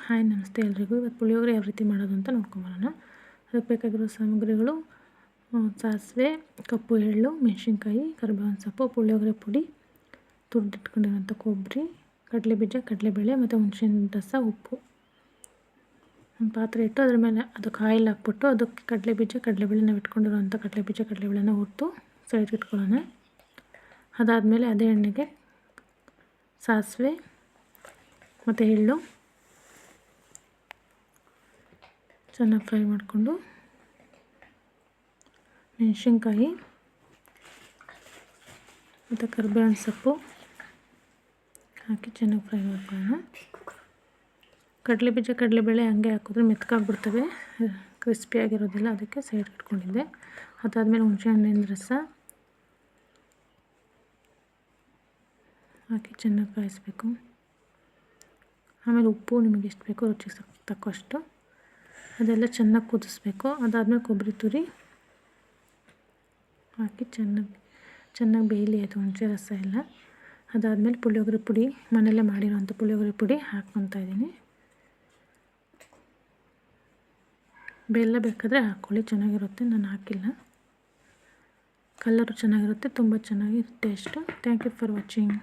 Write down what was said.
Hi ನಮಸ್ತೆ ಎಲ್ರಿಗೂ. ಇವತ್ತು ಪುಳಿಯೋಗರೆ ಯಾವ ರೀತಿ ಮಾಡೋದು ಅಂತ ನೋಡ್ಕೊಂಬರೋಣ. ಅದಕ್ಕೆ ಬೇಕಾಗಿರೋ ಸಾಮಗ್ರಿಗಳು ಸಾಸಿವೆ, ಕಪ್ಪು ಎಳ್ಳು, ಮೆಣಸಿನ್ಕಾಯಿ, ಕರಿಬೇವಿನ ಸೊಪ್ಪು, ಪುಳಿಯೋಗರೆ ಪುಡಿ, ತುರಿದಿಟ್ಕೊಂಡಿರೋಂಥ ಕೊಬ್ಬರಿ, ಕಡಲೆಬೀಜ, ಕಡಲೆಬೇಳೆ ಮತ್ತು ಹುಣಸೆಹಣ್ಣಿನ ರಸ, ಉಪ್ಪು. ಒಂದು ಪಾತ್ರೆ ಇಟ್ಟು ಅದ್ರ ಮೇಲೆ ಅದಕ್ಕೆ ಆಯಿಲ್ ಹಾಕ್ಬಿಟ್ಟು ಅದಕ್ಕೆ ಕಡಲೆಬೀಜ, ಕಡಲೆಬೇಳೆ ನಾವು ಇಟ್ಕೊಂಡಿರೋಂಥ ಕಡಲೆಬೀಜ, ಕಡಲೆಬೇಳೆನ ಹುರಿದು ಸೈಡ್ಗೆ ಇಟ್ಕೊಳ್ಳೋಣ. ಅದಾದಮೇಲೆ ಅದೇ ಎಣ್ಣೆಗೆ ಸಾಸಿವೆ ಮತ್ತು ಎಳ್ಳು ಚೆನ್ನಾಗಿ ಫ್ರೈ ಮಾಡಿಕೊಂಡು ಮೆಣಸಿನ್ಕಾಯಿ ಮತ್ತು ಕರಿಬೇವಿನ ಸೊಪ್ಪು ಹಾಕಿ ಚೆನ್ನಾಗಿ ಫ್ರೈ ಮಾಡ್ಕೊಳ್ಳೋಣ. ಕಡಲೆಬೀಜ, ಕಡಲೆಬೇಳೆ ಹಂಗೆ ಹಾಕಿದ್ರೆ ಮೆತ್ಕಾಗ್ಬಿಡ್ತವೆ, ಕ್ರಿಸ್ಪಿಯಾಗಿರೋದಿಲ್ಲ. ಅದಕ್ಕೆ ಸೈಡ್ ಇಟ್ಕೊಂಡಿದ್ದೆ. ಅದಾದಮೇಲೆ ಹುಣಸೆಹಣ್ಣಿನ ರಸ ಹಾಕಿ ಚೆನ್ನಾಗಿ ಕಾಯಿಸ್ಬೇಕು. ಆಮೇಲೆ ಉಪ್ಪು ನಿಮಗೆ ಎಷ್ಟು ಬೇಕೋ ರುಚಿಗೆ ತಕ್ಕಷ್ಟು ಅದೆಲ್ಲ ಚೆನ್ನಾಗಿ ಕುದಿಸ್ಬೇಕು. ಅದಾದಮೇಲೆ ಕೊಬ್ಬರಿ ತುರಿ ಹಾಕಿ ಚೆನ್ನಾಗಿ ಬೇಯಲಿ ಅದು ಹುಣಸೆ ರಸ ಎಲ್ಲ. ಅದಾದಮೇಲೆ ಪುಳಿಯೋಗರೆ ಪುಡಿ, ಮನೆಯಲ್ಲೇ ಮಾಡಿರೋಂಥ ಪುಳಿಯೋಗರೆ ಪುಡಿ ಹಾಕ್ಕೊತಾ ಇದ್ದೀನಿ. ಬೆಲ್ಲ ಬೇಕಾದರೆ ಹಾಕ್ಕೊಳ್ಳಿ, ಚೆನ್ನಾಗಿರುತ್ತೆ. ನಾನು ಹಾಕಿಲ್ಲ. ಕಲರು ಚೆನ್ನಾಗಿರುತ್ತೆ, ತುಂಬ ಚೆನ್ನಾಗಿ taste. Thank you for watching.